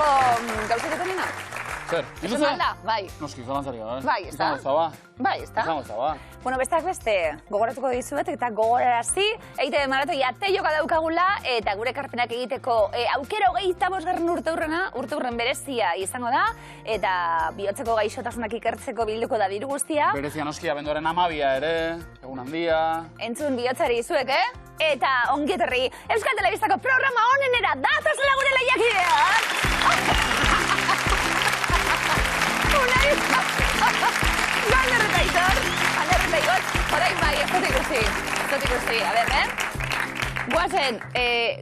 Olako gauzetetan nina? Zer, Esan malda? Bai. Noski, zalantzari gara, Bai, ez da? Izango zaba. Bai, ez da? Izango zaba. Bueno, besteak beste, gogoratuko dizuet eta gogorarazi, egite maratoi ateioka daukagula eta gure ekarpenak egiteko aukera 25. urteurren berezia izango da eta bihotzeko gaixotasunak ikertzeko bilduko da diru guztia. Berezia noski abenduaren 12 ere, egun handia. Entzun bihotzari izuek, Eta ongi etorri Euskal Telebistako programa honenera datozela gure lehiakideak! Unai! Galder eta Igor, orain bai, ez dut ikusi, a ber, Guazen,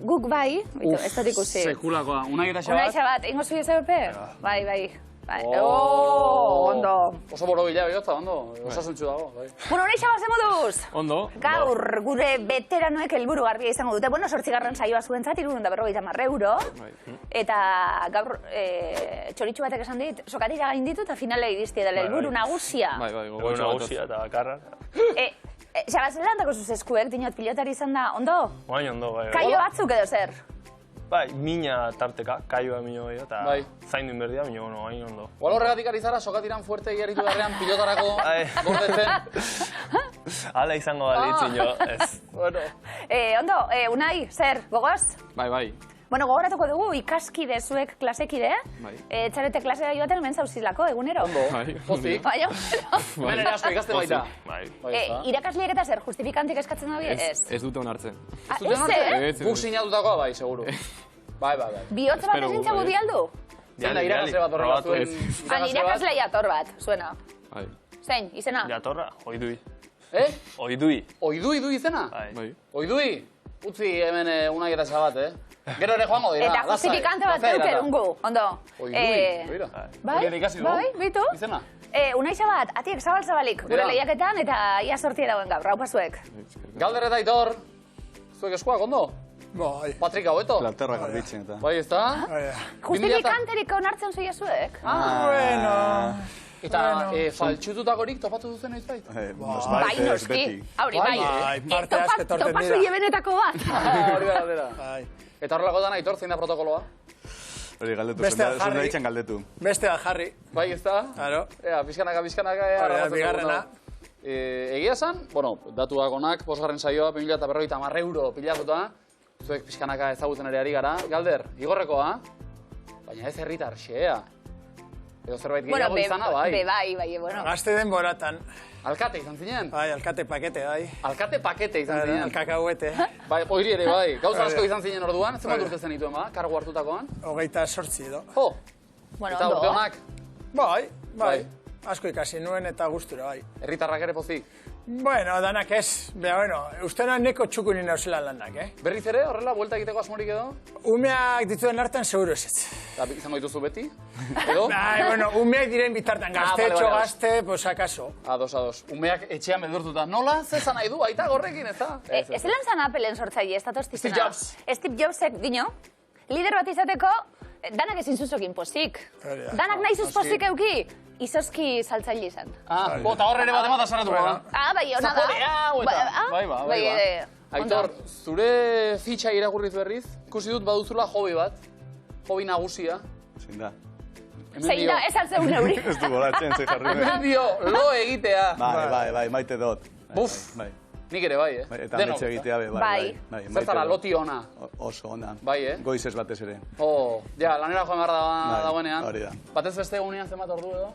guk bai, ez dut ikusi. Sekulakoa, Unai eta Xabat? Unai Xabat, ingo zui ezagupe? Bai. Ondo. Oso borobila bihotza, ondo, osasuntxu dago. Bueno, Unai Xabat, ze moduz? Ondo. Gaur, gure veteranoek helburu garbia izango dute. Bueno, 8. saioa zuentzat, 350 euro. Eta gaur, txoritxu batek esan dit, sokatira gain ditu eta finale irizti dela helburu nagusia. Bai, helburu nagusia eta karra. Xabat, zelan dako zuz eskuek, dinot pilotari izan da, ondo? Baina ondo, bai. Kaio batzuk edo zer? Bai, mina tarteka, kaioa mino gehiago, eta zaindu inberdia, mino, baina ondo. Ola horregatik ari zara, sokatiran fuerte egiaritu beharrean pilotarako gordetzen. Hala izango balitzin jo, ez. Bueno. Ondo, Unai, zer, gogoz? Bai. Bueno, gogoratuko dugu ikaskide zuek klasekide, txarete klasera joaten hemen zauzilako, egunero. Ondo, pozik. Bai, Hemen ere asko ikaste baita. Irakasleek eta zer, justifikantik eskatzen dabi? Ez dute onartzen. Ez? Guk sinatutakoa bai, seguru. Bai. Bihotz bat ezintza budi aldu? Zein da irakasle bat horrela zuen Irakasle jator bat, zuena. Zein, izena? Jatorra, oidui. Oidui du izena? Bai. Oidui? Utzi hemen Unai eta Xabat, Gero ere joango dira, eta justifikante bat eukerungu, ondo. Oidui, Bai, bitu. Izena? Unai Xabat, atiek zabal-zabalik, gure lehiaketan eta ia sortie dagoen gaur, raupa zuek. Galder eta Aitor, zuek eskuak, ondo? Bai. Patrik haueto? Platerra garbitzen eta. Bai, ez da? Justifikanterik onartzen zuia zuek? Bueno. Eta faltxututakorik topatu duzen ez bait? Bai, noski. Hauri, bai. Topazu jebenetako bat. Hori gara. Eta horrelako dana, Aitor, zein da protokoloa? Hori galdetu, zunda ditxan galdetu. Bestea jarri. Bai, ez da? Claro. Ea, pizkanaka, bigarrena. Egia esan, bueno, datuak onak, 5. saioa, 2050 euro pilatuta, zuek pizkanaka ezagutzen ere ari gara. Galder, Igorrekoa, baina ez herritar xea. Edo zerbait gehiago izana, bai. Bai, bueno. Gazte denboratan. Alkate izan zinen? Bai, alkate pakete, bai. Alkate pakete izan zinen? Alkakahuete. Bai, hori ere, bai. Gauza asko izan zinen orduan, zenbat urte zenituen, ba? Kargu hartutakoan? 28 edo. Jo! Bueno, eta urte honak? Bai. Asko ikasi nuen eta gustura, bai. Herritarrak ere pozik? Bueno, danak ez. Ustena neko txukunin nauzela lanak, Berriz ere, horrela, buelta egiteko asmorik edo? Umeak dituen hartan seguro ez. Eta izango dituzu beti? Edo? Bai, bueno, umeak diren bitartan, gazte, pues akaso. Ados. Umeak etxean beldurtuta. Nola, zezan nahi du, aita gorrekin, ez da? Ez lan zan Appleen sortzaile, ez da tostizena. Steve Jobs. Steve Jobsek, dino, lider bat izateko, danak ezin zuzokin pozik. Danak nahi zuz pozik euki, izoski saltzaile izan. Eta horre ere bat emata saratuko da. Bai, hona da. Bai. Aitor, zure fitxa irakurriz berriz, ikusi dut baduzula hobi bat, hobi nagusia. Zein da? Zein da, ez altzeu neuri. Ez du goratzen, zei jarri. Hemen dio, lo egitea. Bai, maite dut. Buf, nik ere bai, Eta metxe egitea, bai. Zertara, loti ona. Oso ona. Bai, Goiz ez batez ere. Lanera joan behar dagoenean. Hori da. Batez beste egunean zenbat ordu edo?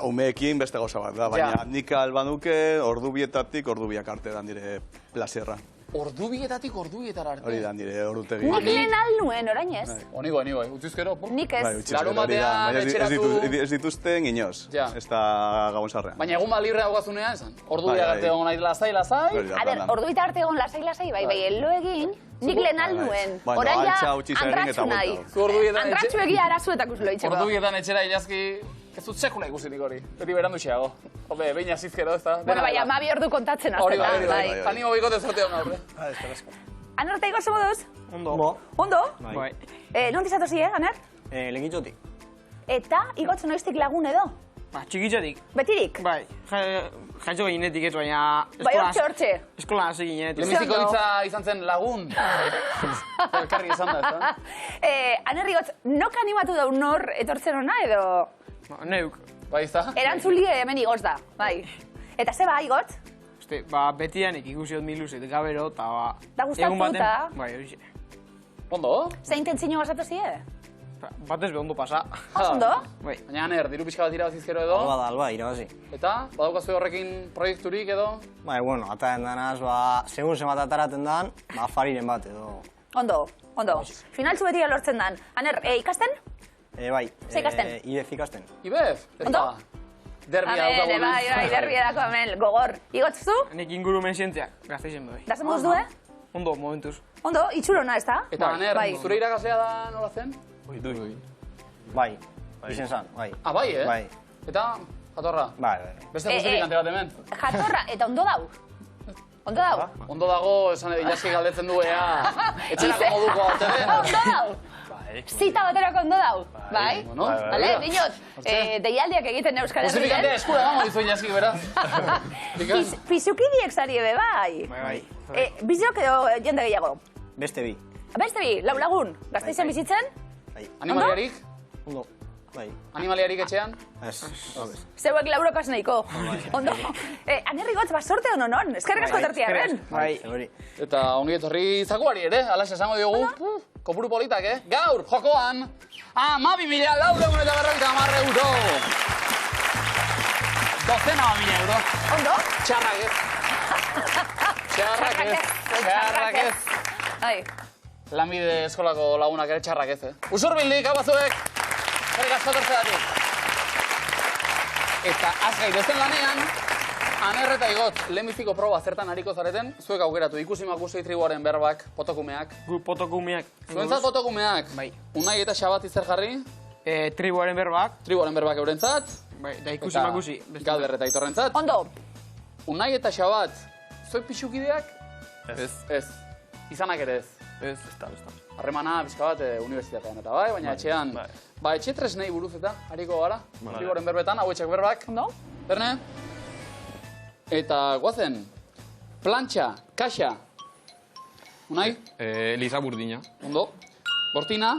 Umeekin beste gauza bat da, baina nik albanuke ordu bietatik ordu biak arte dan dire plazerra. Ordu bietatik ordu bietara arte? Hori dan dire ordutegi. Nik lehen alnuen, orain ez? Ni bai, utzizkero. Nik ez. Larumatean etxeratu... Ez dituzte inoz, ez da gabon zarrean. Baina egun libre haugazunean esan? Ordu biak arte egon nahi lasai? A ber, ordu bieta arte egon lasai, bai, elo egin, nik lehen alduen. Orain ja, andratxu nahi. Andratxu egia arazuetak uzlo itxeko. Ordu bietan etxera ilazki... Ez dut sekula ikusinik hori, beti berandu xeago. Hobe, behin azizkero, ez da? Bueno, bai, 12 ordu kontatzen azten da. Hori, animo bikote zorte hona horre. Aner, Igor, zemoduz? Ondo? Nonti zatozi, Aner? Lengitzotik. Eta, Igotz noiztik lagun edo? Txikitzatik. Betirik? Bai, jaitxo ginetik ez, baina... Bai, hortxe. Eskolan hasi ginetik. Lehenbiziko hitza izan zen lagun. Elkarri esan da, ez da? Anerrigotz, nok animatu dau nor etortzen ona edo... Neuk. Bai, ez da? Erantzuli hemen igotz da, bai. Eta ze ba, igotz? Betianik ikusiot miluzet, gabero, eta Da gustatu eta? Bai, horixe. Ondo? Ze intentzio gazatu zie? Batez be ondo pasa. Ondo? Bai. Baina, Aner, diru pixka bat irabazizkero edo? Alba, irabazi. Eta, badaukazu horrekin proiekturik edo? Bai, bueno, ataren danaz, segun zenbat ataraten dan, afariren bat edo. Ondo. Finaltzu beti lortzen dan. Aner, ikasten? Bai. Ze ikasten? IBF ikasten. IBF? Ondo? Derbia daukagu. Bai, derbia dako hemen, gogor. Igotz zu? Nik ingurumen zientziak, gazteizen bai. Da zen moz du, Ondo, momentuz. Ondo, itxurona, ez da? Eta, Aner, zure irakaslea da nola zen? Bai, izen zan, bai. Ah, bai, Bai. Eta, jatorra? Bai. Beste guztirik ante bat hemen? Jatorra, eta ondo dau? Ondo dau? Ondo dago, esan edo ilaski galdetzen du, etxerako moduko haute den. Ondo dau? Zita baterako ondo dau? Bai? Bueno, Bale, dinot, deialdiak egiten Euskal Herrian. Justifikante eskura gamo dizu ilaski, beraz. Pizukidiek zari ebe, bai? Bai. Bizok edo jende gehiago? Beste bi. Beste bi, lau lagun, gazteizen bizitzen? Bai. Animaliarik? Ondo. Bai. Animaliarik etxean? Ez. Zeuek laurokas nahiko. Ondo. Anerrigotz, sorte honon, eskerrik asko tortiarren. Bai. Eta ongi etorri zakuari ere, alas esango diogu. Kopuru politak, Gaur, jokoan, 12.450 euro. Dozena 12.000 euro. Ondo? Txarrak ez. Txarrak ez. Ai. Lanbide eskolako lagunak ere txarrak ez, Usurbildik, hau bazuek. Zerrik asko tortzeatik. Eta azgai dezen lanean, Aner eta Igotz, lehenbiziko proba zertan hariko zareten, zuek aukeratu ikusi makusei tribuaren berbak, potokumeak. Gu potokumeak. Zuentzat potokumeak? Bai. Unai eta Xabat zer jarri? Tribuaren berbak. Tribuaren berbak eurentzat. Bai, da ikusi makusi. Galder eta Aitorrentzat. Ondo. Unai eta Xabat, zuek pixukideak? Ez. Izanak ere ez. Ez da. Harremana bizka bat unibertsitatean eta bai, baina etxean. Ba, etxe tresnei buruz eta hariko gara. Tribuaren berbetan, hauetxak berbak. Ondo. Berne? Eta guazen, plantxa, kaxa. Unai? Liza burdina. Ondo. Bortina?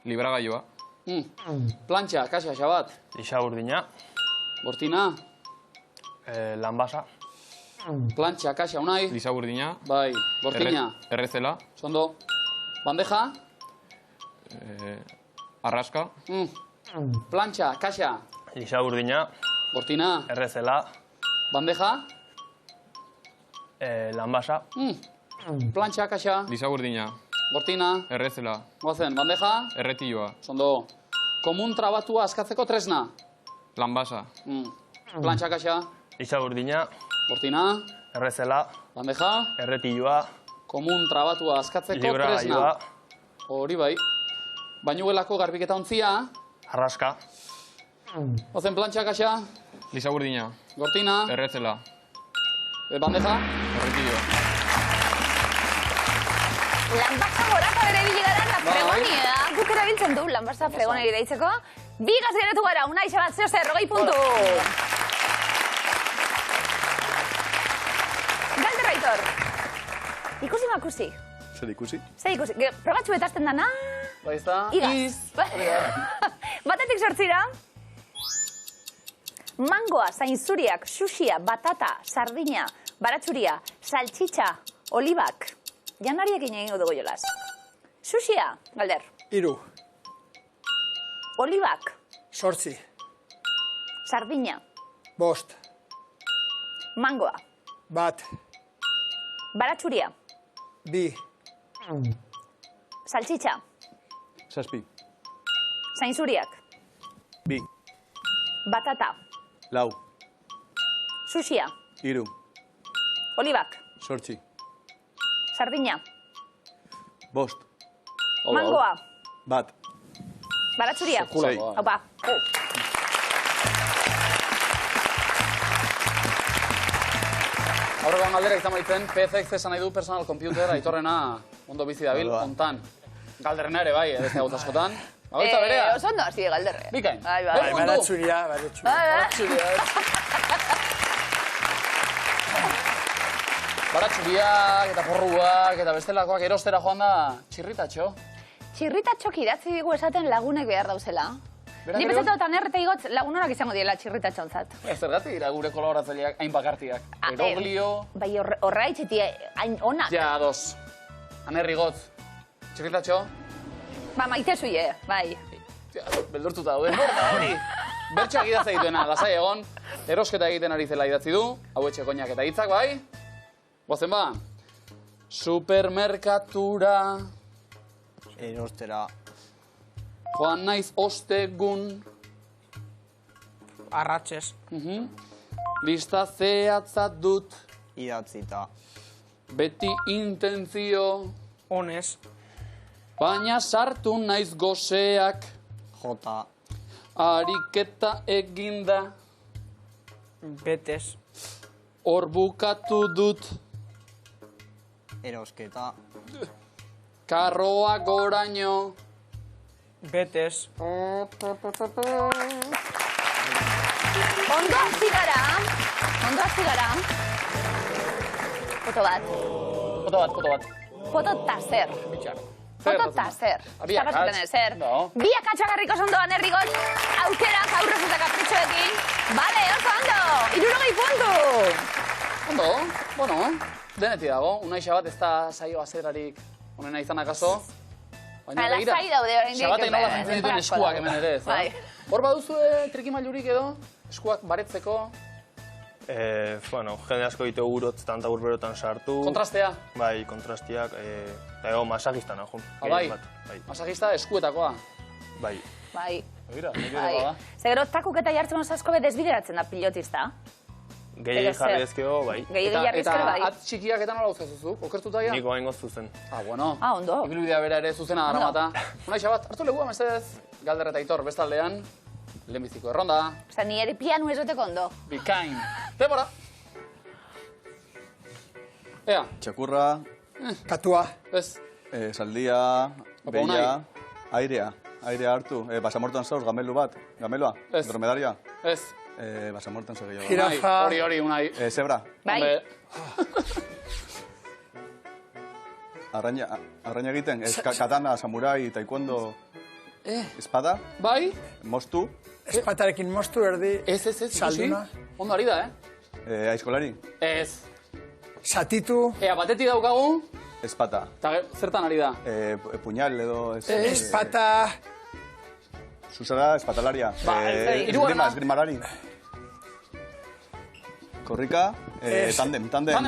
Libragailua. Plantxa, kaxa, Xabat. Lixa urdina. Bortina? Lanbasa. Plantxa, kaxa, Unai. Liza burdina. Bai, bortina. Errezela. Zondo. Bandeja? Arraska. Plantxa, kaxa. Lixa urdina. Bortina. Errezela. Bandeja? Lanbasa. Plantxa, kaxa. Liza burdina. Bortina. Errezela. Guazen, bandeja? Erretilloa. Zondo. Komun trabatua askatzeko tresna? Lanbasa. Plantxa, kaxa. Lixa urdina. Bortina. Errezela. Bandeja? Erretilloa. Komun trabatua askatzeko tresna? Libragailua. Hori bai. Bainugelako garbiketa ontzia? Arraska. Guazen, plantxa, kaxa. Liza burdina. Bortina. Errezela. Bandeja? Erretilloa. Lanbasa gorako ere biligaren da fregonia. Guk erabiltzen du lanbasa fregonia ideitzeko. Bigaz geratu gara, Unai Xabat, zeo zer, 20 puntu. Galder Aitor. Ikusi makusi. Zer ikusi? Zer ikusi? Probatxu betazten dana? Baizta? Igaz. Batetik sortzira. Mangoa, zainzuriak, sushia, batata, sardina, baratxuria, saltxitxa, olibak. Janariekin egingo dugu jolaz. Sushia, Galder. 3. Olibak. 8. Sardina. 5. Mangoa. 1. Baratxuria. 2. Saltxitxa. 7. Zainzuriak. 2. Batata. 4. Sushia. 3. Olibak. 8. Sardina. 5. Mangoa. 1. Baratxuria. Sei. Opa. Aurrekoan galdera izan baitzen, PCX esan nahi du personal computer Aitorrena ondo bizi dabil, Hala. ontan. Galderrena ere bai, beste gauz askotan. Bagoitza berea. Oso ondo hasi galderre. Bikain. Bai, Bai, bai. baratzuria. Baratzuriak eta porruak eta bestelakoak erostera joan da txirritatxo. Txirritatxok idatzi digu esaten lagunek behar dauzela. Ni pentsatutan erreta igotz lagunorak izango diela txirritatxontzat. Zergatik dira gure kolaboratzaileak hain bakartiak. Eroglio... Bai, horra itxiti hain onak. Ja, ados. Anerri gotz. Txirritatxo? Ba, maite zuie, bai. Ja, beldurtuta daude. Hori. Bertxoak idatza dituena, lasai egon. Erosketa egiten ari zela idatzi du. Hau etxe koinak eta hitzak, bai. Gozen ba. Supermerkatura. Erostera. Joan naiz ostegun. Arratxez. Lista zehatzat dut. Idatzita. Beti intentzio. Honez. Baina sartu naiz goseak. Jota. Ariketa eginda. Betez. Hor bukatu dut. Erosketa. Karroa goraino. Betez. Ondo hasi gara. Ondo hasi gara. Foto bat. Foto bat. Foto ta zer. Foto ta zer. Biak Zapazaten zer. No. Biak atxagarriko zondoan herrigot. Aukerak aurrez eta kapritxoekin. Bale, oso ondo. 60 puntu. Ondo, bueno, deneti dago. Unai bat ez da saio azerarik onena izan akaso. Lasai daude oraindik. Xabatek nola jantzen dituen eskuak hemen ere, ez da? Bai. Hor baduzu trikimailurik edo? Eskuak baretzeko? Bueno, jende asko ditu urotzetan eta urberotan sartu. Kontrastea? Bai, kontrastiak. Eta ego masajistan ahun. Bai, masajista eskuetakoa? Bai. Bai. Egira, Zegero, takuk eta jartzen oso asko desbideratzen da pilotista. Gehiagin jarri ezkeo, bai. Gehiagin jarri ezkero, bai. Eta at txikiak eta nola uzkazuzuk? Okertuta ja? Niko haingo zuzen. Bueno. Ondo. Ibilbidea bera ere zuzena garamata. Unai Xabat, hartu legua, mesedez. Galder eta Aitor bestaldean. Lehenbiziko erronda. Osa, ni ere pianu esoteko ondo. Bikain. Debora. Ea. Txakurra. Katua. Ez. Saldia, beia, airea. Airea hartu. Basamortuan zauz, gamelu bat. Gamelua. Ez. Dromedaria. Ez. Basamortuan zauz gehiago. Jirafa. Hori, Unai. Zebra. Bai. Arraina egiten. Katana, samurai, taekwondo. Espada. Bai. Mostu. Espatarekin mostu erdi. Ez. Salduna. Ondo ari da, Aizkolari. Ez. Satitu. Ea, batetik daukagu. Espata. Eta zertan ari da? Puñal edo... Espata. Zuzara, espatalaria. Esgrimalari. Korrika. Tandem batean.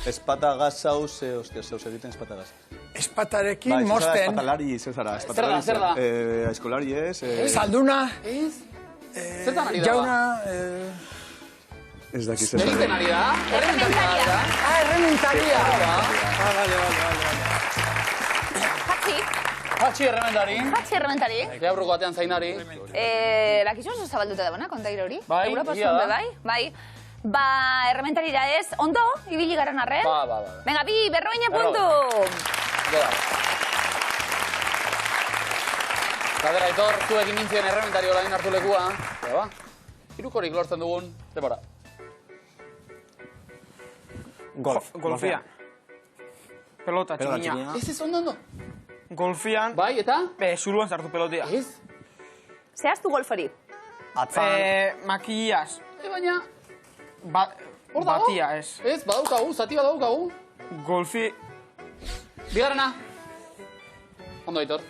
Espata gazau, zeus egiten espata gaz. Espatarekin mosten. Espatalaria, Zer da? Aizkolari ez. Salduna. Ez. Zertan ari da? Jauna. Ez dakiz. Egiten ari da? Errementaria. Errementaria. Vale. Patxi errementari. Patxi errementari. Gaurruko batean zainari. Lakizu oso zabalduta da bona, kontairo hori? Bai, egia da. Bai. Ba, errementarira ez, ondo, ibili garen arren. Ba. Venga, 40 puntu. Galder Aitor, zuekin nintzen errementari orain hartu lekua. Ba, hirukorik lortzen dugun, debora. Golfia. Pelota txikina. Ez, ondo. Golfian. Bai, eta? Zuluan sartu pelotia. Ez? Zehaztu golfori. Atzan. Makillaz. Baina... Batia, ez. Ez, badaukagu, zati badaukagu. Golfi. Bigarrena. Ondo, Aitor.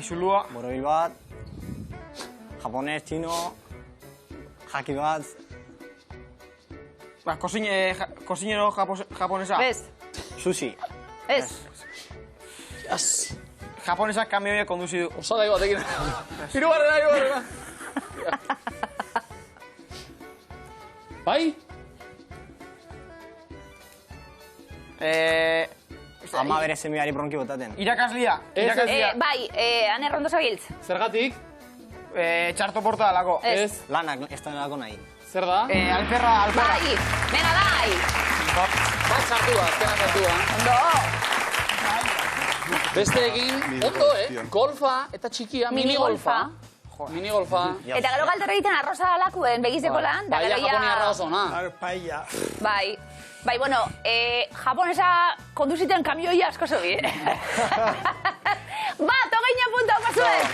Zulua. Borobil bat. Japonez, txino. Jaki bat. Kozinero japonesa. Ez. Sushi. Ez. Japonesak kamioia konduzi du. Osagai batekin. Hirugarrena. Bai? Ama bere semiari bronki botaten. Irakaslia. Bai, han errondo zabiltz. Zergatik? Txarto porta dalako. Ez. Lanak ez da nolako nahi. Zer da? Alperra. Bai, venga, bai. Bat sartua, azkena sartua. Ondo. Besteekin, ondo, golfa eta txikia, minigolfa. Minigolfa. Eta gero galderra egiten arroza alakuen, begizeko lan. Paella japoniarra oso, na. Paella. Bai. Bai, bueno, japonesa konduziten kamioia asko zobi. Bat, 20 puntu, pasuen!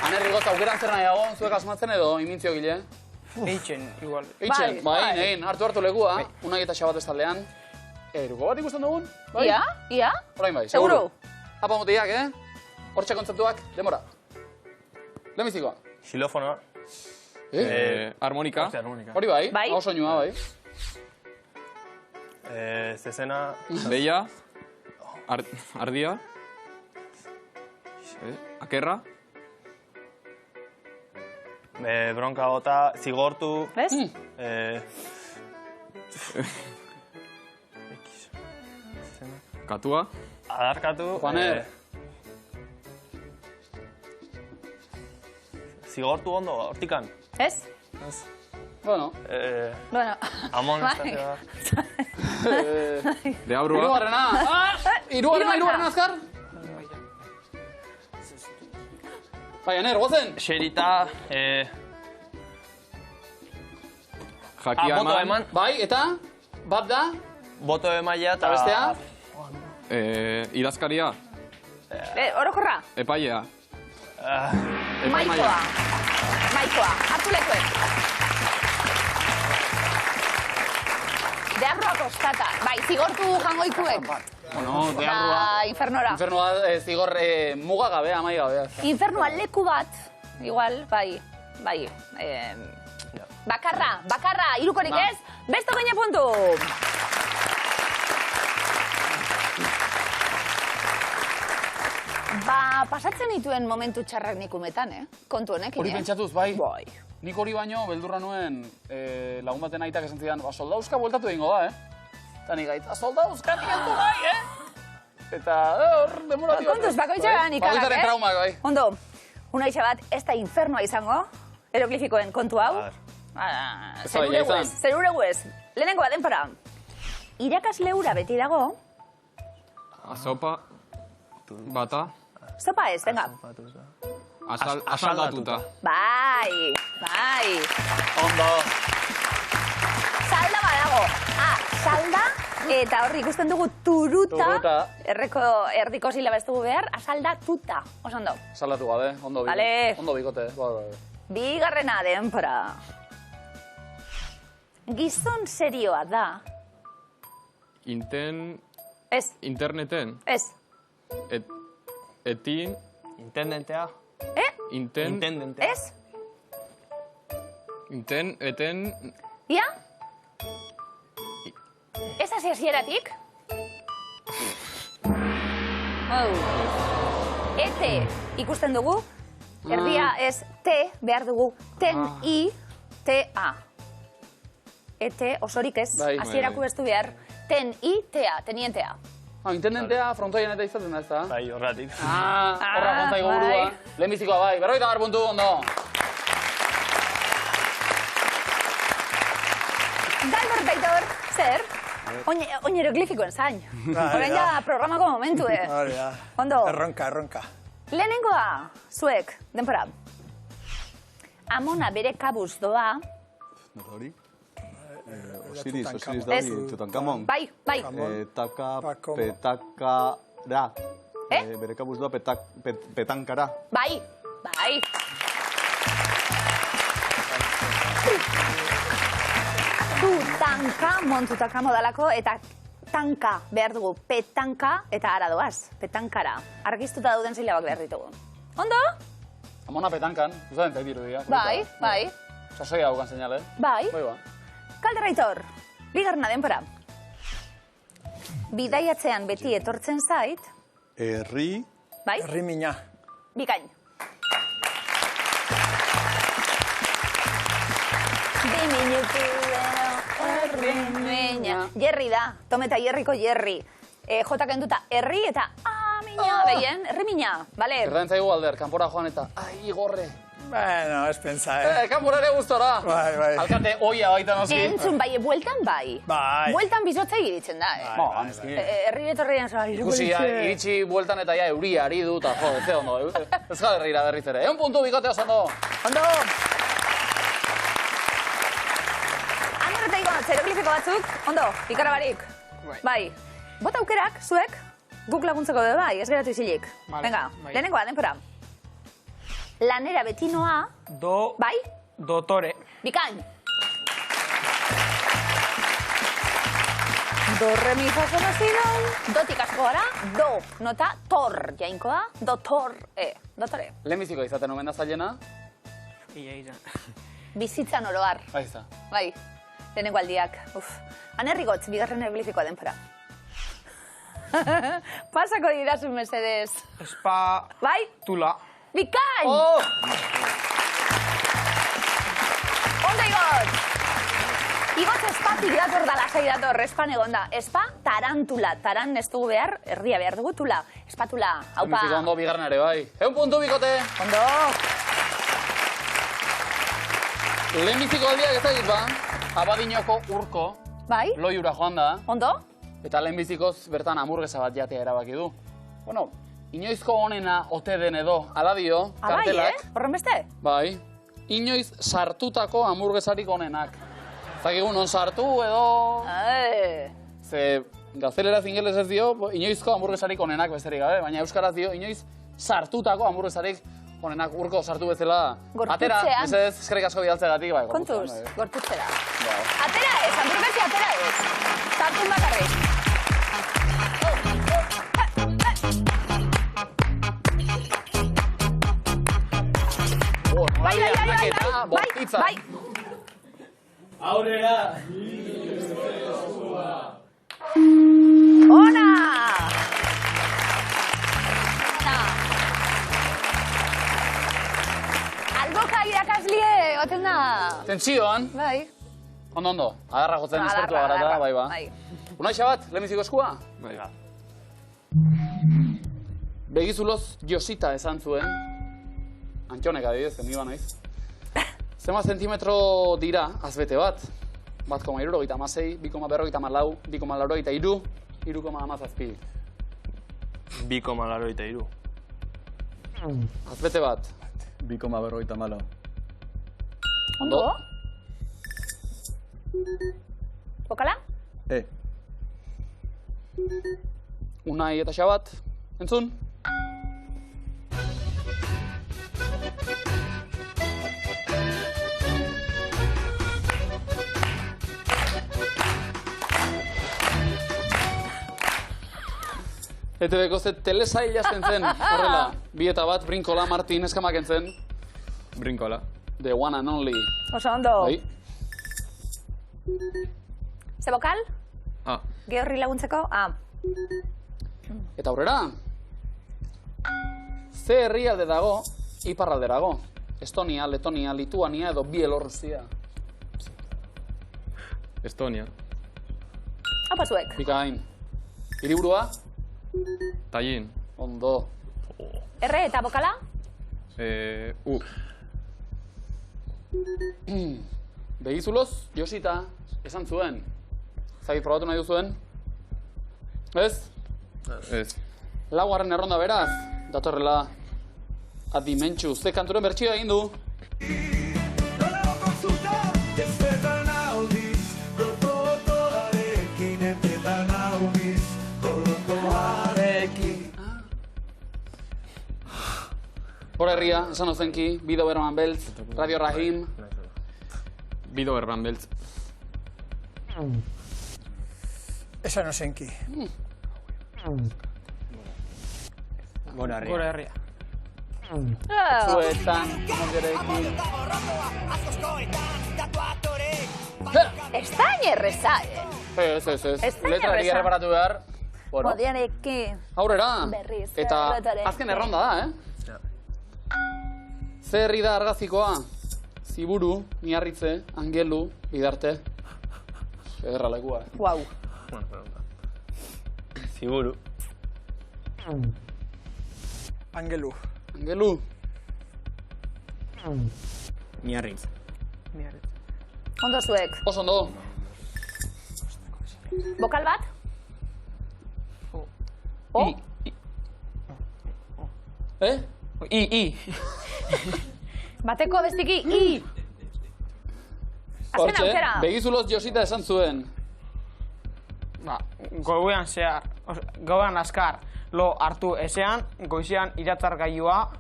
Anerri gota, aukeran zer nahiago, zuek asmatzen edo imintzio gile? Eitzen, igual. Eitzen, bai, egin, hartu legua, unai eta xabat ez taldean. Eruko bat ikusten dugun? Ia, ia? Orain bai, seguro. Apa motiak, Hortxe kontzeptuak, demora. Lemizikoa. Xilofonoa. Harmonika. Hori bai, Bai. hau soinua bai. Zezena. Beia. Ardia. Akerra. Bronka gota, zigortu. Bez? Katua. Adarkatu. Juaner. Zigortu ondo, hortikan. Ez? Bueno. Bueno. Amon Bai. estazioa. Deabrua. Irugarrena. Irugarrena azkar. Bai, Aner, gozen. Xerita. Jakia Boto eman. Bai, eta? Bat da? Boto emaia Eta bestea? Idazkaria. Orokorra? Epailea. Maikoa. Maikoa. Hartu lekuen. Deabrua kostata. Bai, zigortu jangoikuek. Bueno, deabrua. Infernora. Infernua zigor muga gabe, amai gabe. Infernua leku bat. Igual, bai. Bai. Bakarra. Irukorik ez. Beste 20 puntu. Ba, pasatzen dituen momentu txarrak nik umetan, Kontu honekin, Hori pentsatuz, bai? Bai. Nik hori baino, beldurra nuen, lagun baten aitak esan zidan, soldauzka bueltatu egingo da, Eta nik gaita, soldauzka nientu bai, Eta hor, demora dio. Kontuz, bakoitzagan ikagak, Bakoitzaren traumak, bai. Ondo, unaixa bat, ez da infernua izango, eroglifikoen kontu hau. Zeruregu ez. Lehenengoa, denpora. Irakasle hura beti dago. Azopa. Bata. Zopa ez, venga. Asaldatuta. Bai. Ondo. Salda badago. Salda, eta horri ikusten dugu turuta. Erdiko silaba ez dugu behar, asaldatuta. Oso ondo. Saldatu gabe, ondo bikote. Vale. Ondo bikote, Bigarrena denpora. Gizon serioa da. Ez. Interneten. Ez. Etin. Intendentea. Intendentea. Ez. Eten. Ia? Ez hasi hasieratik? Ete ikusten dugu, erdia ez T behar dugu, ten-i-t-a. Ete osorik ez, hasierako ez du behar, ten-i-t-a, tenientea. Intendentea frontoien eta izaten da ez da? Bai, horretik. Horra kontaigo burua. Lehenbizikoa bai, 50 puntu, ondo. Galder Baitor, zer? Oin eroglifikoen zain. Horain ja programako momentu, Ondo. Erronka. Lehenengoa, zuek, denpora. Amona bere kabuz doa. Hori? Osiris dauri, Tutankamon. Bai. Petakara. Bere kabuz doa petankara. Bai. Tutankamon dalako, eta tanka behar dugu. Petanka eta ara doaz. Petankara. Argiztuta dauden silabak behar ditugu. Ondo? Amona petankan, uzaten zait irudia. Bai. Sasoia haukan seinale. Bai. Bai ba. Kalderraitor, bigarna denpora. Bidaiatzean beti etortzen zait. Herri. Bai? Herri mina. Bikain. Jerry da, Tometa Jerryko Jerry. Jota kenduta herri eta mina behien, herri mina, bale? Erraen zaigu alder, kanpora joan eta, ai, gorre, Bueno, ez pentsa, Kanpora ere gustora. Bai. Alkate, oia baita noski. Entzun bai, bueltan bai. Bai. Bueltan bizotza egiritzen da, Herri etorrean zara, Ikusi, iritsi bueltan eta ja euria ari du, eta jo, ez ondo. Euskal Herriera berriz ere. 1 puntu bikotea ondo. Ondo! Anorreta igo, hieroglifiko batzuk, ondo, ikarabarik. Bai. Bota aukerak, zuek, guk laguntzeko dugu bai, ez geratu izilik. Venga, lehenengoa, denpora. Lanera betinoa... Do... Bai? Dotore. Bikain. Do, re, mi, fa, sol, la, si, do. Dotik asko gara, do, nota, tor, jainkoa, dotor, dotore. Lehenbiziko izaten omen da zailena? Ia. Bizitzan oroar. Baiza. Bai, lehenengo aldiak. Anerrigotz, bigarren hieroglifikoa denpora. Pasako didazu, mesedez. Espa... Bai? Tula. Bikain! Oh! Ondo igotz! Igotz espatik dator da lasai dator, espan egon da. Espa, tarantula. Taran ez dugu behar, erdia behar dugu tula. Espatula, haupa. Lehenbiziko ondo bigarren ere, bai. 1 puntu bikote. Ondo! Lehenbiziko aldiak ez dakit ba, Abadinoko urko, Bai? loiura joan da, Ondo? eta lehenbizikoz bertan hamburguesa bat jatea erabaki du. Bueno, inoizko honena ote den edo, ala dio, kartelak. Horren beste? Bai. Inoiz sartutako hamburguesarik onenak. Zakigu non sartu edo... Ze gazteleraz ingeles ez dio, inoizko hamburguesarik onenak besterik gabe, baina euskaraz dio, inoiz sartutako hamburguesarik onenak urko sartu bezala. Atera, ez eskerrik asko bidaltzegatik, bai. Kontuz, gorputzera. Atera ez, hamburguesi atera ez. Sartun bakarrik. Bai. Aurrera! Ona! Alboka irakaslie, oten da. Tentsioan. Bai. Ondo. Adarra jotzen espertua gara eta, bai ba. Unaixa bat, lehenbiziko eskua? Bai. Begizuloz Josita esan zuen. Antxonek adibidez, ni ba naiz. Zema zentimetro dira, azbete bat. 1,76, 2,44, 2,83, 3,17. 2,83. Azbete bat. 2,54. Ondo? Bokala? Unai eta Xabat, entzun? ETV-ko ze telesail jazten zen, horrela. Bi eta bat, Brinkola, Martin, eskamaken zen. Brinkola. The one and only. Oso ondo. Bai. Ze bokal? A. Georri laguntzeko? A. Eta aurrera. Ze herrialde dago, iparralderago. Estonia, Letonia, Lituania edo Bielorrusia. Estonia. Apa zuek. Bikain. Hiriburua? Tallin. Ondo. Erre eta bokala? U. Begizuloz, Josita, esan zuen. Zagit probatu nahi duzuen? Ez? Ez. Laugarren erronda beraz, datorrela adimentxu. Ze kanturen bertsioa egin du. Hor herria, esan ozenki, Bido Berman Beltz, Radio Rahim. Bido Berman Beltz. Esan ozenki. Gora herria. Gora herria. Zuetan, mogerekin. Ez da erreza, Ez. Ez da Letra erreza. erreparatu behar. Bueno, Modiarekin. aurrera. Berriz, Eta lotarekin. azken erronda da, Ze herri da argazikoa? Ziburu, Miarritze, Angelu, Bidarte. Ederra lekua. Guau. Ziburu. Angelu. Angelu. Miarritz. Ondo zuek. Oso ondo. Bokal bat? I. I. Bateko bestiki, I. Azken aukera. Begizuloz Josita esan zuen. Goian zehar, goian askar, lo hartu ezean, goizean iratzar gailua.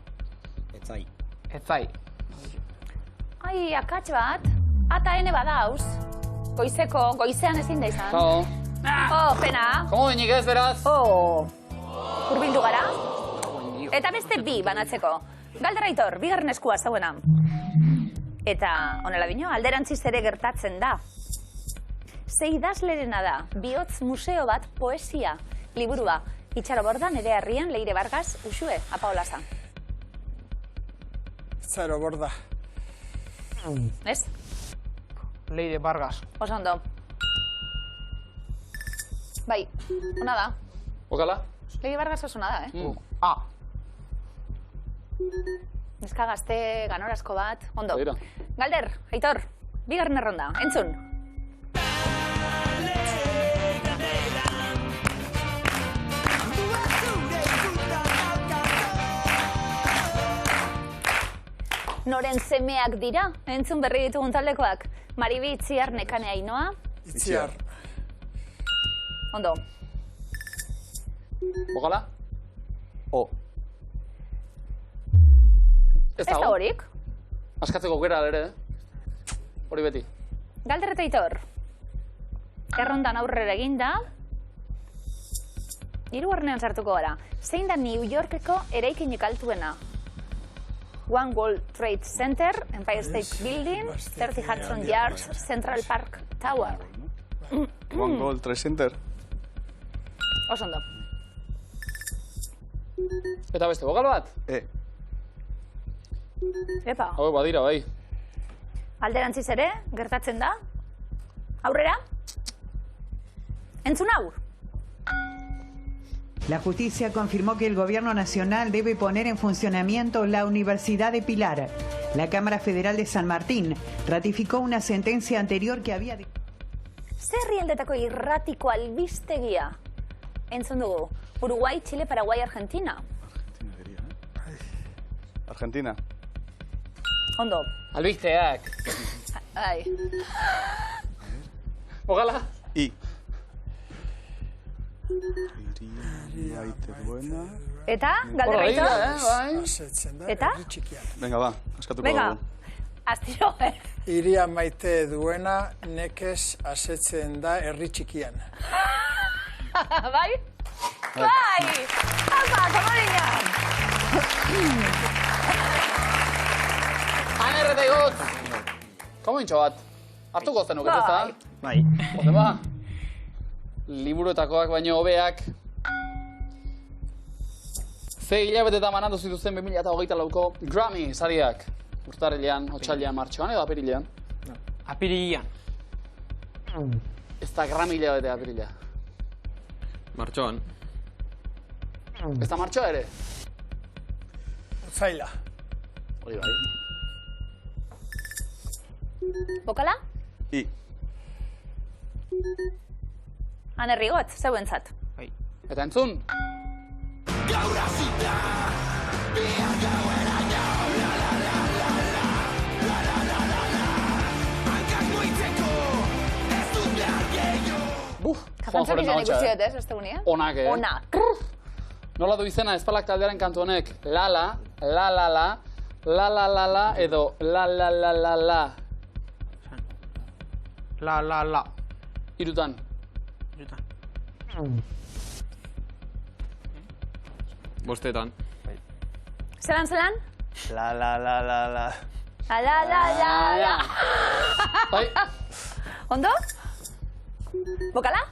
Etzai. Ai, akats bat. Ata ene badauz. Goizean ezin da izan. Pena. Komo benik ez, beraz? Urbildu gara. Eta beste bi banatzeko. Galder Aitor, bigarren eskua zauena. Eta, honela bino, alderantziz ere gertatzen da. Ze idazlerena da, bihotz museo bat poesia liburua. Itxaro Borda, Nere Harrian, Leire Vargas, Uxue, Apaolaza. Itxaro Borda. Ez? Leire Vargas. Oso ondo. Bai, ona da. Bokala? Leire Vargas oso ona da, A. Neska gazte, ganorazko bat, ondo. Begira. Galder, Aitor, bigarren erronda, entzun. Noren semeak dira, entzun berri ditugun taldekoak. Maribi Itziar, Nekane Ainoa. Itziar. Ondo. Bokala? Ez da horik. Askatzeko gera ere, hori beti. Galder eta Aitor. Errondan aurrera eginda. Hirugarrenean sartuko gara. Zein da New Yorkeko eraikinik altuena? One World Trade Center, Empire State Building, 30 Hudson Yards, Central Park Tower. One World Trade Center. Oso ondo. Eta beste, bokal bat? Epa. Hau, badira, bai. Alderantziz ere, gertatzen da. Aurrera. Entzun hau. La justicia confirmó que el gobierno nacional debe poner en funcionamiento la Universidad de Pilar. La Cámara Federal de San Martín ratificó una sentencia anterior que había... Zer herrialdetako irratiko albistegia? Entzun dugu. Uruguay, Chile, Paraguay, Argentina. Argentina. Ondo. Albisteak. Ai. Bokala? I. Maite duena. Eta, Galder Aitor? Eta? Venga, ba, askatuko Venga, dugu. astiro. Iria maite duena nekez asetzen da herri txikian. Bai? Bai! Apa, komodina! Aner eta igotz! Komo intxo bat? Hartuko zenuk, ez da? Bai. Ode ba? Liburuetakoak baino hobeak. Ze hilabetetan banatu zituzten 2024ko Grammy sariak. Urtarrilean, otsailean, martxoan edo apirilean? Apirilean. Ez da Grammy hilabete apirila. Martxoan. Ez da martxoa ere? Otsaila. Hori bai. Bokala? I. Aner Rigot, zeuentzat. Eta entzun? Kafantzak izan ikusi dut, ez, ostegunia? Onak, Onak. Nola du izena Espalak taldearen kantu honek? La-la, la-la-la, la-la-la-la, edo la-la-la-la-la. La. Irutan. Bostetan. Zelan? La. La. Bai, Ondo? Bokala?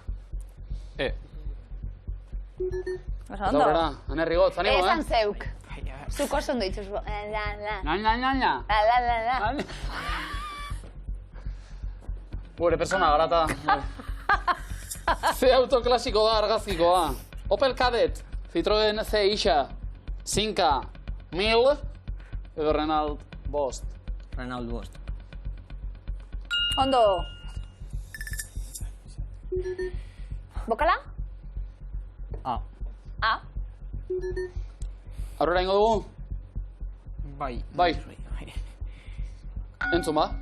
Oso ondo. aurrera, Aner Rigot, zanimo, Esan zeuk. Zuk oso ondo dituz. Na. La. Gure persona garata. Ze autoklasiko da argazkikoa. Opel Kadett, Citroen C Isha, Sinka, 1000, edo Renault Bost. Renault Bost. Ondo. Bokala? A. A. Aurrera ingo dugu? Bai. Bai. Entzun ba.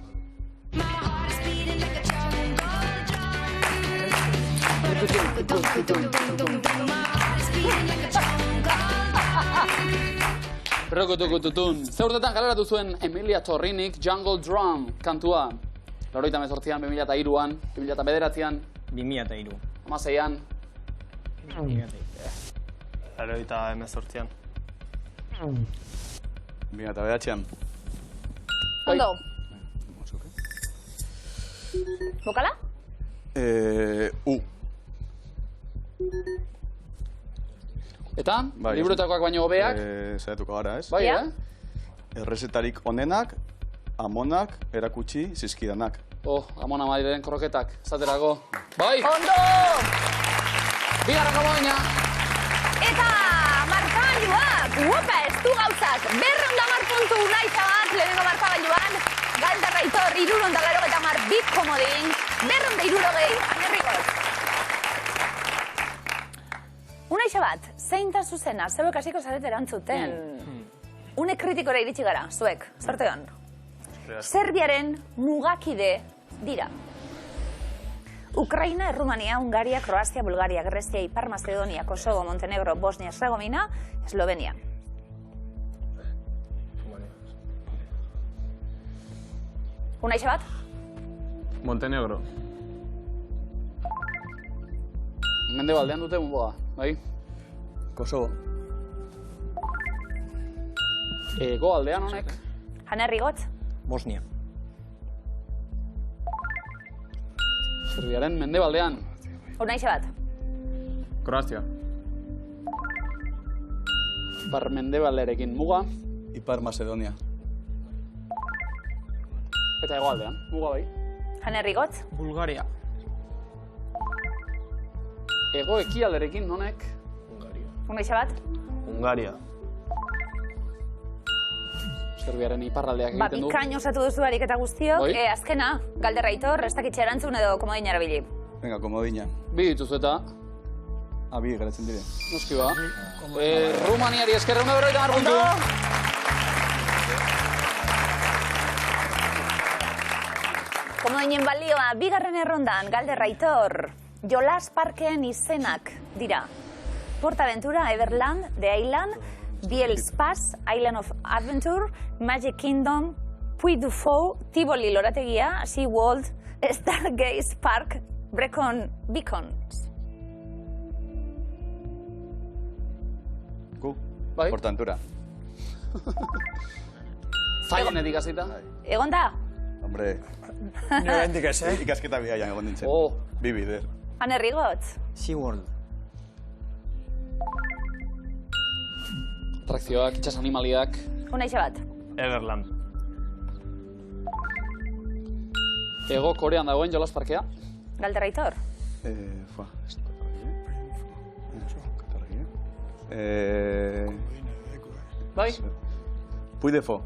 Rokotokotutun. Ze urtetan kaleratu zuen Emilia Torrinik Jungle Drum kantua. 1998an, 2003an, 2009an, 2003. 2006an. 2018an. 2009an. Ondo. Bokala? U. Eta, Bai, liburuetakoak baino hobeak. Zaiatuko gara, ez? Bai, Ja. Errezetarik onenak, amonak, erakutsi, zizkidanak. Amona Madiren kroketak, zaterako. Bai! Ondo! Bigarren gomoina! Eta markagailuak, guapa, ez du gauzak, 210 puntu nahi zabat, lehenengo markagailuan, Galder Aitor, 380 bit komodin, 260, anerrikot. Unai xabat, zein da zuzena, zeuek hasiko zaret erantzuten. Une kritikora iritsi gara, zuek, sorte hon. Serbiaren mugakide dira. Ukraina, Errumania, Hungaria, Kroazia, Bulgaria, Grezia, Ipar Macedonia, Kosovo, Montenegro, Bosnia, Herzegovina, Eslovenia. Unai xabat? Montenegro. Mendebaldean dute muga, bai? Kosovo. Ego aldean honek. Janerri gotz? Bosnia. Serbiaren mendebaldean. Unai xabat? Kroazia. Bar mendebaldearekin muga. Ipar Macedonia. Eta ego aldean, muga bai. Janerri gotz? Bulgaria. Ego ekialderekin honek. Unai xabat? Hungaria. Serbiaren iparraldeak egiten du. Bikain osatu duzu harik eta guztiok. Bai. Azkena, Galder Aitor, ez dakitxe erantzun edo komodin arabili. Venga, komodina. Bi dituzu eta, Abi, garatzen dire. noski ba. Rumaniari eskerra 150 puntu. Komodinen balioa, bigarren errondan, Galder Aitor, Jolas Parkeen izenak dira. PortAventura, Everland, The Island, Biel's Pass, Island of Adventure, Magic Kingdom, Puy du Fou, Tivoli Lorategia, SeaWorld, Stargaze Park, Brecon Beacons. Gu? Bai. Portantura. Zailenetik hasita. Egon da? Hombre, Nio hendik ez, ikasketa biaian egon nintzen. Oh. Bi bider. Hanerri gotz? SeaWorld. Atrakzioak, itxas animaliak. Unai xabat? Everland. Ego Korean dagoen Jolas Parkea. Galder Aitor? Fua. Bai? Puy de Fou.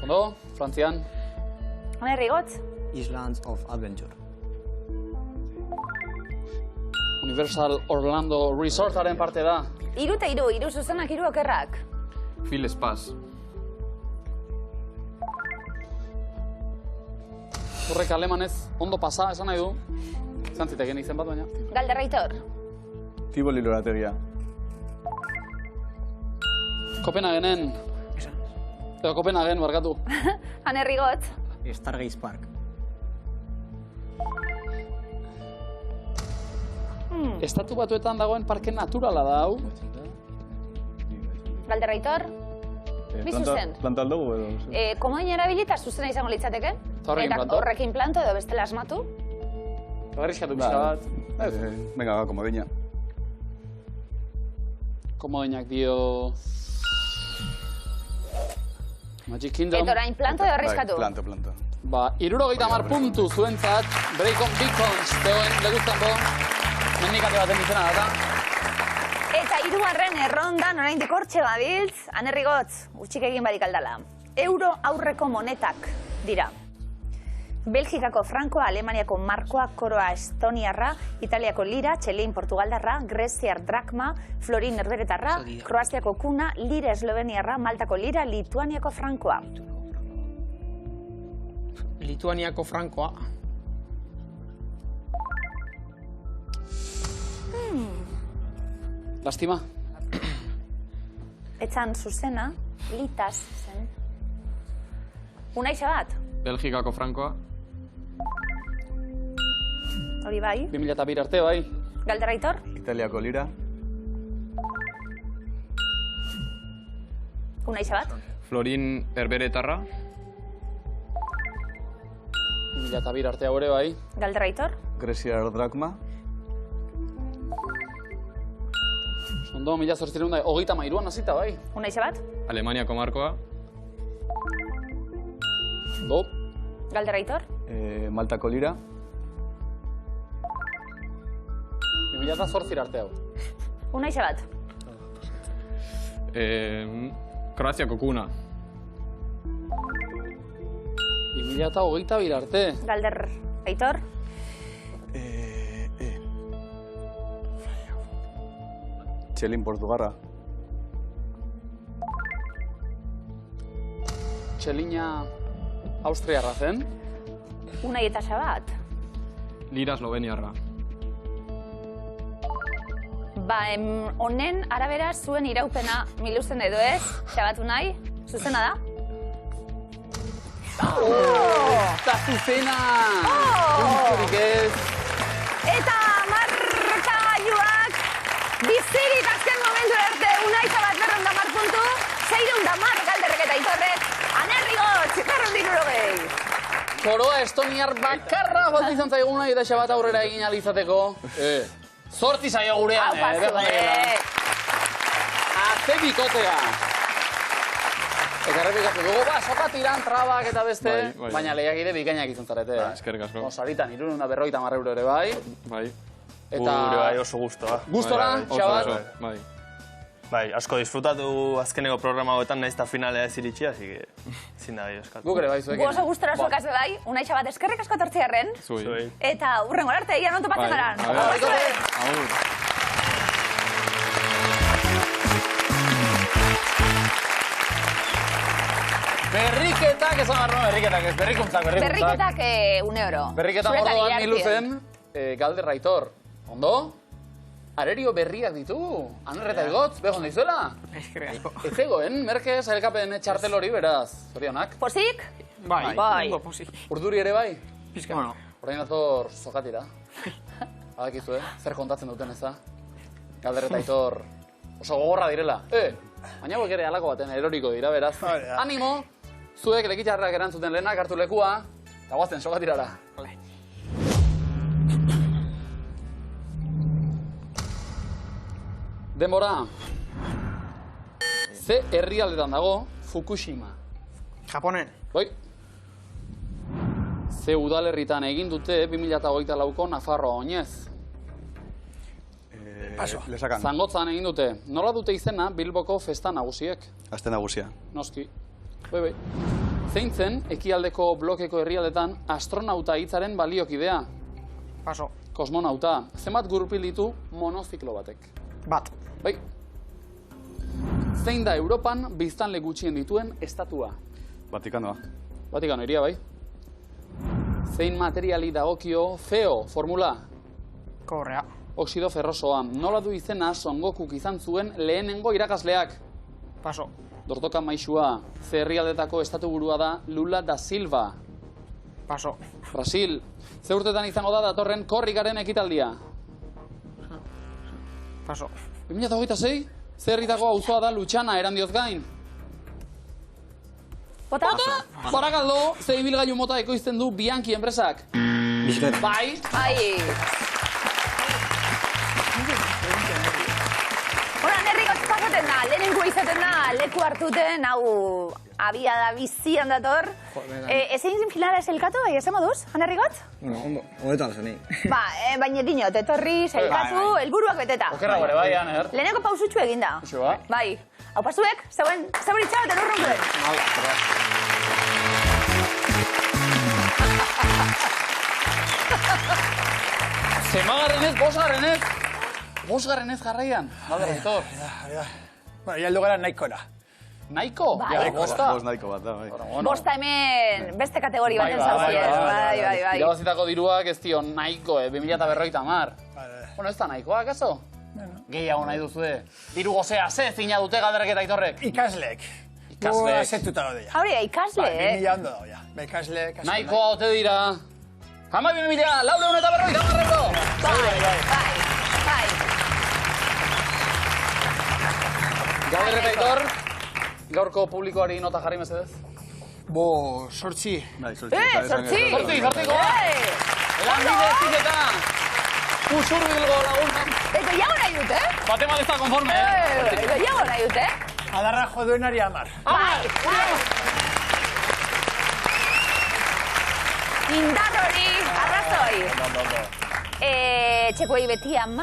Ondo, Frantzian. Hanerri gotz? Islands of Adventure. Universal Orlando Resortaren parte da. Hiru eta hiru zuzenak, hiru okerrak. Phil Spass. Horrek alemanez ondo pasa, esan nahi du. Zantziteken izen bat baina. Galder Aitor? Tivoli Lorategia. Kopenhagenen. Edo Kopenhagen, barkatu. Hanerri gotz? Stargaze Park. Estatu Batuetan dagoen parke naturala da, hau. Galder Aitor? Bi zuzen? Planta aldugu edo? Komodin erabili eta zuzena izango litzateke? Horrekin Eta planto? horrekin planto edo bestela asmatu? Garrizkatu pixka bat. Venga, komodina. Komodinak dio... Magic Kingdom. Eta orain planto edo arriskatu? Planto. Ba, 70 puntu zuentzat, Brecon Beacons, teoen leguztanbo, mendikate baten izena da. Eta hirugarren errondan oraindik hortxe gabiltz, anerrigotz, utxik egin barik aldala. Euro aurreko monetak dira. Belgikako frankoa, Alemaniako markoa, koroa estoniarra, Italiako lira, txelin portugaldarra, greziar drakma, florin herberetarra, Kroaziako kuna, lira esloveniarra, Maltako lira, Lituaniako frankoa. Lituaniako frankoa. Lastima. Etxan zuzena, litas zen. Unaixa bat? Belgikako frankoa. Hori bai. 2002 arte, bai. Galdera Aitor? Italiako lira. Unaixa bat? Florin herberetarra. 2002 arte haure, bai. Galdera Aitor? Greziar drakma. Ondo, 1833an hasita, bai. Unaixa bat? Alemaniako markoa. Ondo. Galdera Aitor? Maltako lira. 2008 arte hau. Unaixa bat? Kroaziako kuna. 2022 arte. Galder Aitor? Txelin portugarra. Txelina austriarra zen. Unai eta Xabat? Lira esloveniarra. Ba, honen arabera zuen iraupena miluzen edo ez, Xabat Unai, zuzena da? Eta zuzena! Punturik ez. Eta markagailuak bizirik azken momentu arte Unai Xabat 210 puntu, 610 Galderrek eta Aitorrek, anerrigotz, 260. Koroa estoniar bakarra falta izan zaiguna eta Xabat aurrera egin alizateko. Zortzi zaio gurean, Aze bikotea. Eta errepikatu dugu, soka tiran, trabak eta beste, baina lehiakide bikainak izan zarete. Eskerrik asko. Saritan, 250 euro ere bai. Bai. Eta... Gure bai oso guztua. Gustora, Xabat? Bai. Bai, asko disfrutatu azkeneko programa hauetan nahiz eta finalea ez iritsi, así que zin da bai eskatu. Guk ere bai zuekin. Gu oso gustora zuekaz bai, Unai Xabat eskerrik asko tortziarren. Zuei. Eta urrengo arte, ian onto patzen garan. Berriketak, esan barro, berriketak ez, berrikuntzak. Berriketak 1 euro. Berriketak orduan miluzen, Galder Aitor. Ondo? Arerio berriak ditu, Aner eta Igotz, begon dizuela? Ez egoen, merke sailkapen txartel hori beraz, zorionak. Pozik? Bai. Urduri ere bai? Pizka. Orain dator sokatira. Badakizu, zer kontatzen duten eza? Galder eta Aitor oso gogorra direla. Baina hauek ere halako baten eroriko dira, beraz. Animo, zuek lekitxarrak erantzuten lehenak hartu lekua, eta guazten sokatirara. Denbora. Ze herrialdetan dago Fukushima? Japonen. Bai. Ze udalerritan egin dute 2024ko Nafarroa oinez? Lesakan. Zangotzan egin dute. Nola dute izena Bilboko festa nagusiek? Aste nagusia. Noski. Bai. Zein zen ekialdeko blokeko herrialdetan astronauta hitzaren baliokidea? Paso. Kosmonauta. Zenbat gurpil ditu monoziklo batek? Bat. Bai. Zein da Europan biztanle gutxien dituen estatua? Vatikanoa. Vatikano iria, bai. Zein materiali dagokio FEO formula? Korrea. Oxido ferrosoa. Nola du izena Son Gokuk izan zuen lehenengo irakasleak? Paso. Dortoka maixua. Ze herrialdetako estatuburua da Lula da Silva? Paso. Brasil. Ze urtetan izango da datorren korrikaren ekitaldia? Paso. 2026? Ze herritako auzoa da Lutxana erandioz gain? Bota? Barakaldo, ze ibilgailu mota ekoizten du Bianchi enpresak? Bizket. Bai. Bai. Hora, nerriko pasaten da, lehenengo izaten da, leku hartuten, hau abiada bizian dator. Ezin finala zelkatu, esan moduz, Anerrigot? Ondo, honetan zen, Baina dinot, etorri, zelkatu, helburuak beteta. Okerra gore, bai, Aner. Leheneko pausutxu eginda. Uxo, ba? Bai. Hau pasuek, zeuen itxabat erurrun gure. Zemagarrenez, bosgarrenez jarraian. Galder, Aitor. Bueno, ya gara nahikora. Nahiko? Bai. Bosta? Bost nahiko bat da, bai. Bosta hemen beste kategori baten zauziez. Bai. Irabazitako diruak ez dio nahiko, 2050. Bueno, ez da nahikoa, kaso? Gehiago nahi duzue. Diru gozea, ze zina dute Galderrek eta Aitorrek? Ikaslek. Ikaslek. Azetuta daude ja. Hauria, ikasle, Bai, 2000 ondo daude ja. Ikasle. Nahikoa ote dira. Hamar 2000, 450 euro. Bai. Galder eta Aitor, gaurko publikoari nota jarri mesedez. Sortzi. Bai, sortzi. Sortziko. Lanbide ziketa. Usurbilgo lagunak. Gehiago nahi dut, Batema ez da konforme, Gehiago nahi dut, Adarra joduenari 10. Bai. Indar hori, arrazoi. Txekuei beti 10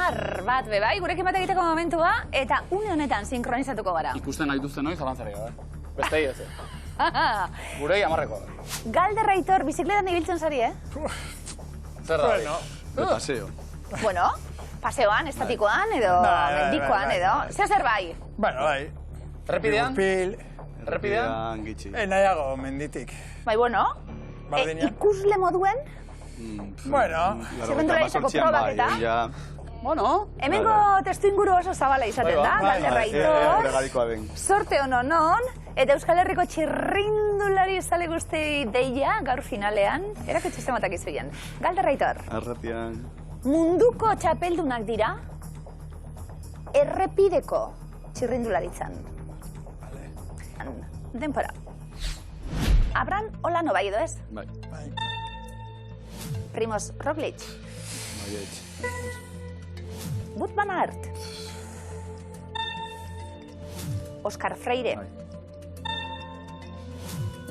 bat bebai, gurekin bat egiteko momentua, eta une honetan sinkronizatuko gara. Ikusten nahi duzten noiz, alantzari gara. Bestei ez. Gurei 10-reko. Galder Aitor, bizikletan ibiltzen zari, Zer da? De paseo. Bueno, paseoan, estatikoan, edo mendikoan, edo. Zer bai? Bueno, bai. Errepidean? Errepidean gitxi. Nahiago menditik. Bai, bueno, ikusle moduen, Bueno. zerrendularitzako probak eta. Bueno. Hemengo testu inguru oso zabala izaten da, Galder Aitor. Sorte honon, eta Euskal Herriko txirrindulari zale guztei deia gaur finalean, erakutsi zematak izuian. Galder Aitor. Arratian. Munduko txapeldunak dira, errepideko txirrindularitzan. Denpora. Abran Olano bai edo ez? Bai. Primoz Roglic. Wout van Aert. Oscar Freire.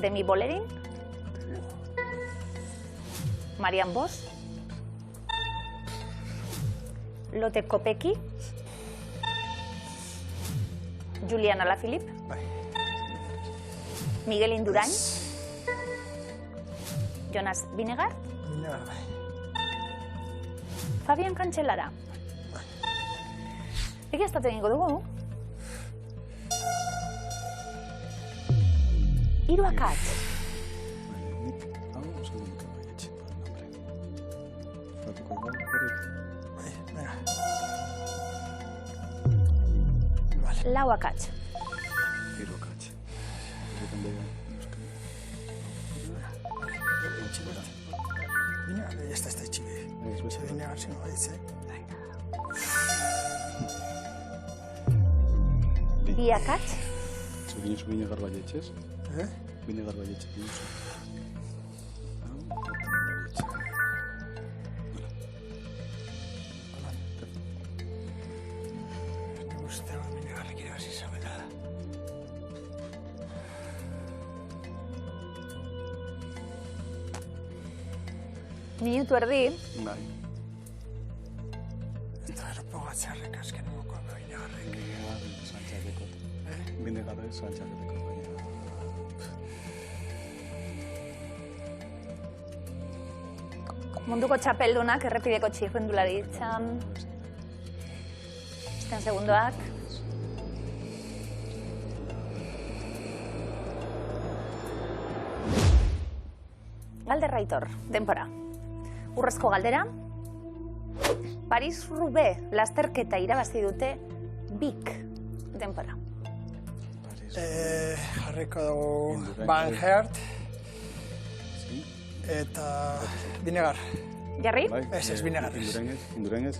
Demi Bolerin. Marian Bosch. Lotte Kopecky. Julian Alaphilippe. Miguel Indurain. Jonas Vingegaard. Fabian Cancellara. Egiaztatu egingo dugu. Hiru akats. Lau akats. Esta está chive. Se viene a ver si no dice. Bi akats. Zubinez bine garbaletxez. Bine garbaletxez. Minutu erdi. Bai. Eta erpoga txarrek azken moko Binegarrek. Binegarrek zantxaketeko. Munduko txapeldunak errepideko txirrindularitzan. Azken segundoak. Galder Aitor, denpora. Urrezko galdera. Paris-Roubaix lasterketa irabazi dute bik. Denpora. Jarriko dugu Van Aert eta Vinegar. Jarri? Ez Vinegar. Indurainez.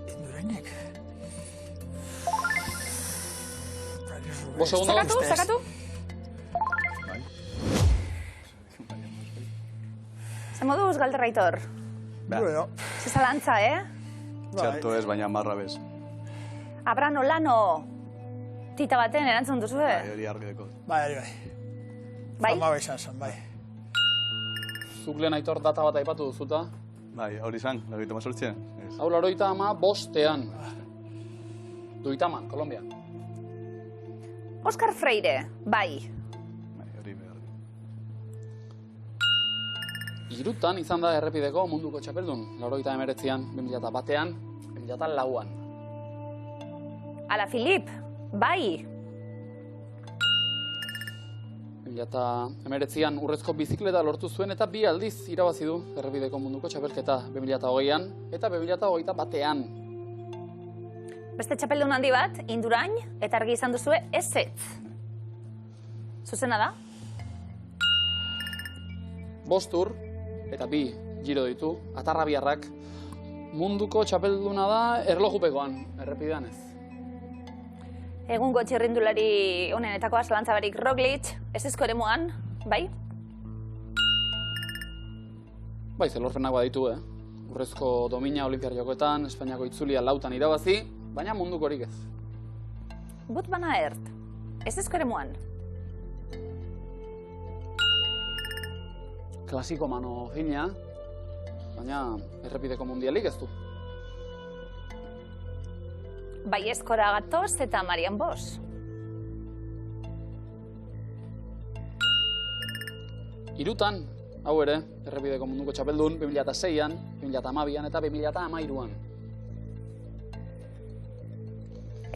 Indurainek. Sakatu? Zer moduz, Galder Aitor? Bueno. Zezalantza, Txarto ez, baina marra bez. Abran Olano tita baten erantzun duzu, Hori argi deko. Bai. Bai? Amabe izan zen, bai. Zuk lehen Aitor data bat aipatu duzuta. Bai, hori izan, 98. Hau 95ean. Duitaman, Kolombia. Oscar Freire, bai. Bai, hori behar. Hirutan izan da errepideko munduko txapeldun. 99ean, 2001ean, 2004an. Ala Filip, bai. 2019an urrezko bizikleta lortu zuen eta 2 aldiz irabazi du errepideko munduko txapelketa 2020an eta 2021an. Beste txapeldun handi bat, Indurain, eta argi izan duzue ezetz. Zuzena da? 5 tour eta 2 giro ditu, atarrabiarrak. Munduko txapelduna da erlojupekoan, errepidean ez. Egungo txirrindulari honenetakoa zalantzabarik Roglic, ezezko eremuan, bai? Bai, zelorpenak baditu, Urrezko domina Olimpiar Jokoetan, Espainiako itzulia 4tan irabazi, baina mundukorik ez. Wout van Aert, ezezko eremuan. Klasiko mano fina, baina errepideko mundialik ez du. Baiezkora gatoz eta Marian Bosch. Hirutan, hau ere, errepideko munduko txapeldun, 2006an, 2012an eta 2013an.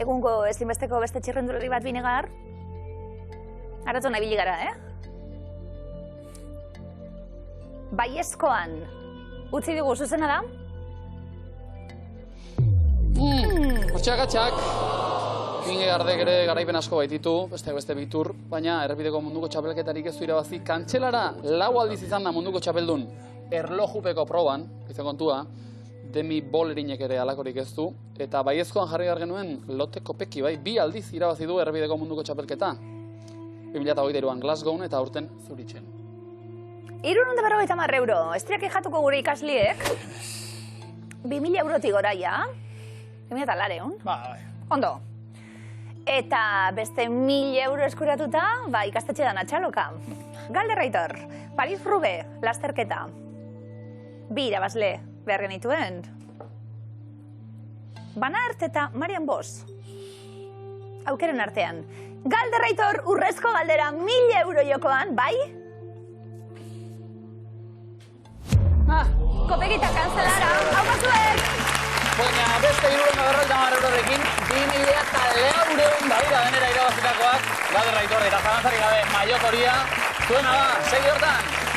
Egungo ezinbesteko beste txirrindulari bat binegar. Arato nahi biligara, Baiezkoan, utzi digu zuzena da? Hortxakatxak, Kingegardek ere garaipen asko baititu, beste bitur, baina errepideko munduko txapelketarik ez du irabazi. Kantxelara 4 aldiz izan da munduko txapeldun erlojupeko proban, izan kontua, Demi Bollerinek ere alakorik ez du, eta baiezkoan jarri behar genuen Lotte Kopecky, bai, 2 aldiz irabazi du errepideko munduko txapelketa. 2023an Glasgown eta aurten Zuritzen. 350 euro, ez dira kejatuko gure ikasliek. 2000 eurotik gora, ja? 2000 Bai. Ondo. Eta beste 1000 euro eskuratuta, ikastetxe dana txaloka. Galder Aitor, Paris-Roubaix, lasterketa. 2 irabazle behar genituen. Van Aert eta Marian Bosch. Aukeren artean. Galder Aitor, urrezko galdera 1000 euro jokoan, bai? Kopekita kanzelara, hau batzuek! Baina beste 350 eurorekin, 2000 badira denera irabazitakoak, Galder Aitor eta zalantzarik gabe Maillot horia, zuena da, segi hortan!